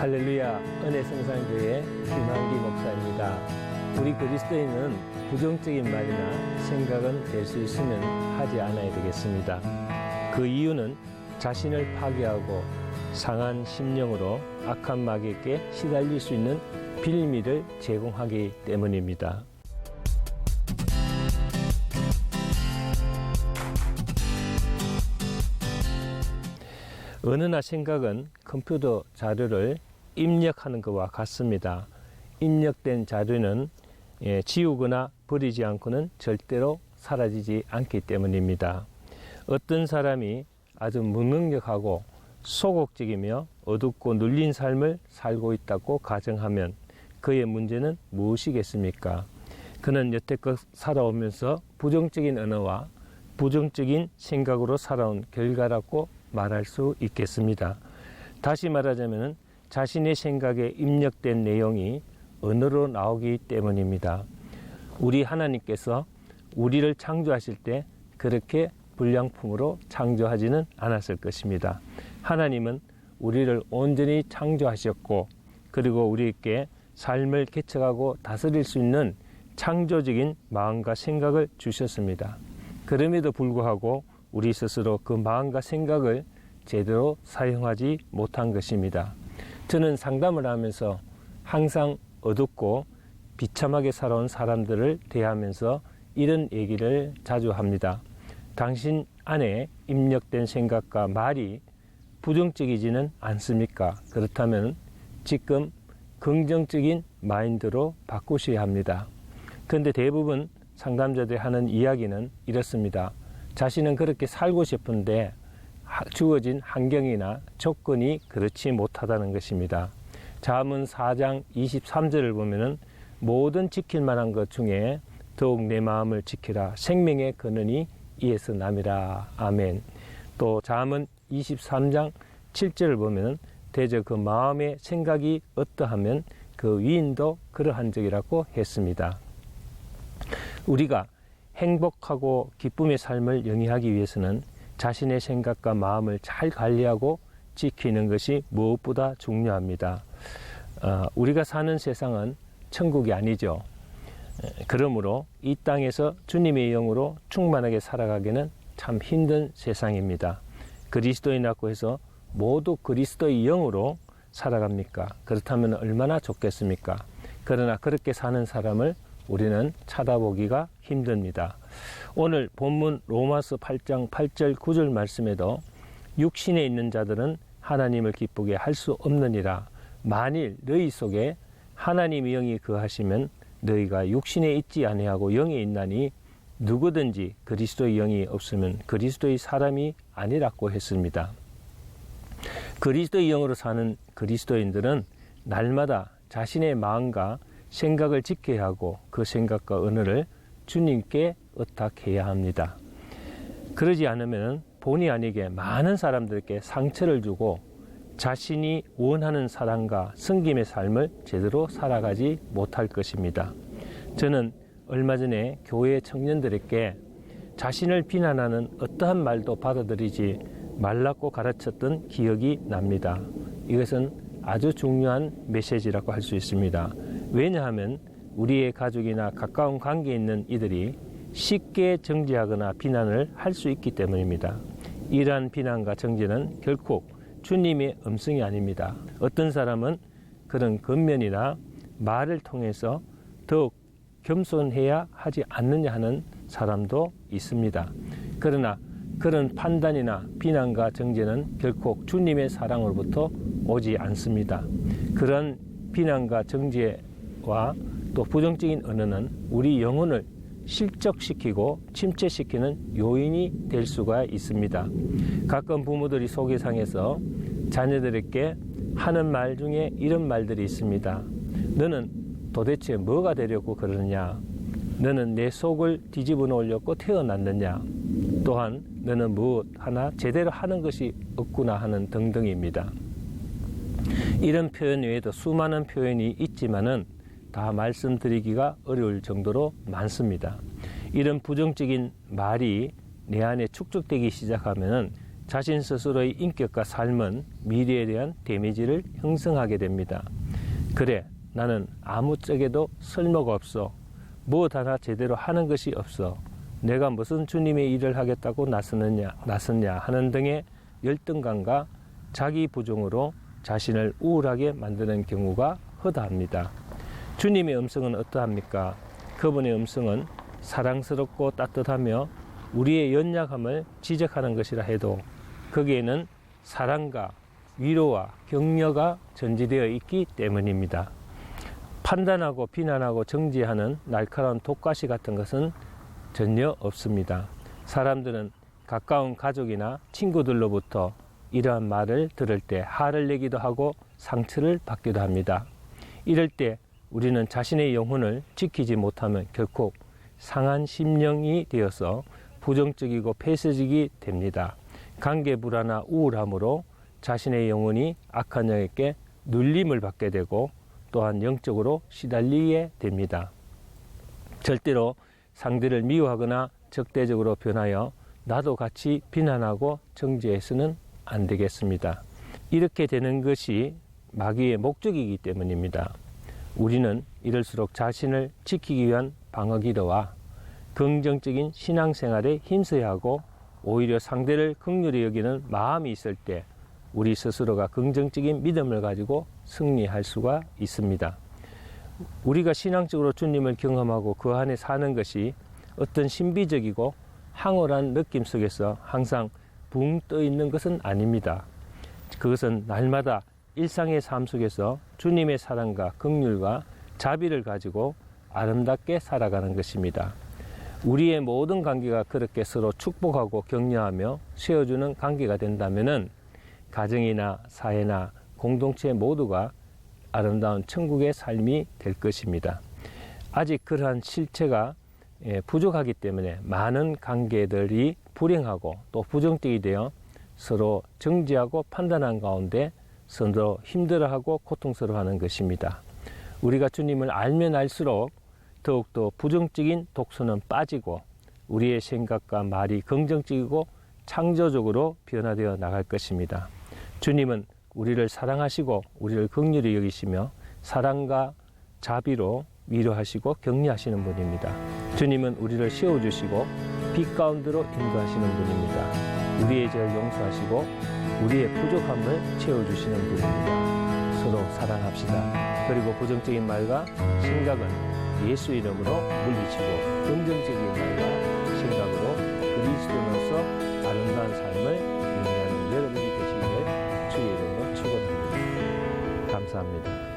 할렐루야, 은혜성산교회 김한기 목사입니다. 우리 그리스도인은 부정적인 말이나 생각은 될 수 있으면 하지 않아야 되겠습니다. 그 이유는 자신을 파괴하고 상한 심령으로 악한 마귀에게 시달릴 수 있는 빌미를 제공하기 때문입니다. 언어나 생각은 컴퓨터 자료를 입력하는 것과 같습니다. 입력된 자료는 지우거나 버리지 않고는 절대로 사라지지 않기 때문입니다. 어떤 사람이 아주 무능력하고 소극적이며 어둡고 눌린 삶을 살고 있다고 가정하면 그의 문제는 무엇이겠습니까? 그는 여태껏 살아오면서 부정적인 언어와 부정적인 생각으로 살아온 결과라고 말할 수 있겠습니다. 다시 말하자면 자신의 생각에 입력된 내용이 언어로 나오기 때문입니다. 우리 하나님께서 우리를 창조하실 때 그렇게 불량품으로 창조하지는 않았을 것입니다. 하나님은 우리를 온전히 창조하셨고 그리고 우리에게 삶을 개척하고 다스릴 수 있는 창조적인 마음과 생각을 주셨습니다. 그럼에도 불구하고 우리 스스로 그 마음과 생각을 제대로 사용하지 못한 것입니다. 저는 상담을 하면서 항상 어둡고 비참하게 살아온 사람들을 대하면서 이런 얘기를 자주 합니다. 당신 안에 입력된 생각과 말이 부정적이지는 않습니까? 그렇다면 지금 긍정적인 마인드로 바꾸셔야 합니다. 그런데 대부분 상담자들이 하는 이야기는 이렇습니다. 자신은 그렇게 살고 싶은데 주어진 환경이나 조건이 그렇지 못하다는 것입니다. 잠언 4장 23절을 보면은 모든 지킬 만한 것 중에 더욱 내 마음을 지키라. 생명의 근원이 이에서 남이라. 아멘. 또 잠언 23장 7절을 보면은 대저 그 마음의 생각이 어떠하면 그 위인도 그러한 적이라고 했습니다. 우리가 행복하고 기쁨의 삶을 영위하기 위해서는 자신의 생각과 마음을 잘 관리하고 지키는 것이 무엇보다 중요합니다. 우리가 사는 세상은 천국이 아니죠. 그러므로 이 땅에서 주님의 영으로 충만하게 살아가기는 참 힘든 세상입니다. 그리스도인이라고 해서 모두 그리스도의 영으로 살아갑니까? 그렇다면 얼마나 좋겠습니까? 그러나 그렇게 사는 사람을 우리는 찾아보기가 힘듭니다. 오늘 본문 로마서 8장 8절 9절 말씀에도 육신에 있는 자들은 하나님을 기쁘게 할 수 없느니라. 만일 너희 속에 하나님의 영이 거하시면 너희가 육신에 있지 아니하고 영에 있나니 누구든지 그리스도의 영이 없으면 그리스도의 사람이 아니라고 했습니다. 그리스도의 영으로 사는 그리스도인들은 날마다 자신의 마음과 생각을 지켜야 하고 그 생각과 언어를 주님께 의탁해야 합니다. 그러지 않으면 본의 아니게 많은 사람들께 상처를 주고 자신이 원하는 사랑과 섬김의 삶을 제대로 살아가지 못할 것입니다. 저는 얼마 전에 교회 청년들에게 자신을 비난하는 어떠한 말도 받아들이지 말라고 가르쳤던 기억이 납니다. 이것은 아주 중요한 메시지라고 할 수 있습니다. 왜냐하면 우리의 가족이나 가까운 관계에 있는 이들이 쉽게 정죄하거나 비난을 할 수 있기 때문입니다. 이러한 비난과 정죄는 결코 주님의 음성이 아닙니다. 어떤 사람은 그런 겉면이나 말을 통해서 더욱 겸손해야 하지 않느냐 하는 사람도 있습니다. 그러나 그런 판단이나 비난과 정죄는 결코 주님의 사랑으로부터 오지 않습니다. 그런 비난과 정죄와 또 부정적인 언어는 우리 영혼을 실족시키고 침체시키는 요인이 될 수가 있습니다. 가끔 부모들이 소개상에서 자녀들에게 하는 말 중에 이런 말들이 있습니다. 너는 도대체 뭐가 되려고 그러느냐? 너는 내 속을 뒤집어 놓으려고 태어났느냐? 또한 너는 무엇 하나 제대로 하는 것이 없구나 하는 등등입니다. 이런 표현 외에도 수많은 표현이 있지만은 다 말씀드리기가 어려울 정도로 많습니다. 이런 부정적인 말이 내 안에 축적되기 시작하면 자신 스스로의 인격과 삶은 미래에 대한 데미지를 형성하게 됩니다. 그래, 나는 아무 쪽에도 쓸모가 없어. 무엇 하나 제대로 하는 것이 없어. 내가 무슨 주님의 일을 하겠다고 나섰냐 하는 등의 열등감과 자기 부정으로 자신을 우울하게 만드는 경우가 허다합니다. 주님의 음성은 어떠합니까? 그분의 음성은 사랑스럽고 따뜻하며 우리의 연약함을 지적하는 것이라 해도 거기에는 사랑과 위로와 격려가 전제되어 있기 때문입니다. 판단하고 비난하고 정죄하는 날카로운 독가시 같은 것은 전혀 없습니다. 사람들은 가까운 가족이나 친구들로부터 이러한 말을 들을 때 화를 내기도 하고 상처를 받기도 합니다. 이럴 때 우리는 자신의 영혼을 지키지 못하면 결코 상한 심령이 되어서 부정적이고 폐쇄적이 됩니다. 관계 불안과 우울함으로 자신의 영혼이 악한 영에게 눌림을 받게 되고 또한 영적으로 시달리게 됩니다. 절대로 상대를 미워하거나 적대적으로 변하여 나도 같이 비난하고 정죄해서는 안 되겠습니다. 이렇게 되는 것이 마귀의 목적이기 때문입니다. 우리는 이럴수록 자신을 지키기 위한 방어 기도와 긍정적인 신앙생활에 힘써야 하고 오히려 상대를 긍휼히 여기는 마음이 있을 때 우리 스스로가 긍정적인 믿음을 가지고 승리할 수가 있습니다. 우리가 신앙적으로 주님을 경험하고 그 안에 사는 것이 어떤 신비적이고 황홀한 느낌 속에서 항상 붕 떠 있는 것은 아닙니다. 그것은 날마다 일상의 삶 속에서 주님의 사랑과 긍휼과 자비를 가지고 아름답게 살아가는 것입니다. 우리의 모든 관계가 그렇게 서로 축복하고 격려하며 세워주는 관계가 된다면 가정이나 사회나 공동체 모두가 아름다운 천국의 삶이 될 것입니다. 아직 그러한 실체가 부족하기 때문에 많은 관계들이 불행하고 또 부정적이 되어 서로 정죄하고 판단한 가운데 서로 힘들어하고 고통스러워하는 것입니다. 우리가 주님을 알면 알수록 더욱더 부정적인 독소는 빠지고 우리의 생각과 말이 긍정적이고 창조적으로 변화되어 나갈 것입니다. 주님은 우리를 사랑하시고 우리를 긍휼히 여기시며 사랑과 자비로 위로하시고 격려하시는 분입니다. 주님은 우리를 세워주시고 빛 가운데로 인도하시는 분입니다. 우리의 죄를 용서하시고 우리의 부족함을 채워주시는 분입니다. 서로 사랑합시다. 그리고 부정적인 말과 생각은 예수 이름으로 물리치고 긍정적인 말과 생각으로 그리스도로서 아름다운 삶을 영위하는 여러분이 되시기를 주의 이름으로 축원합니다. 감사합니다.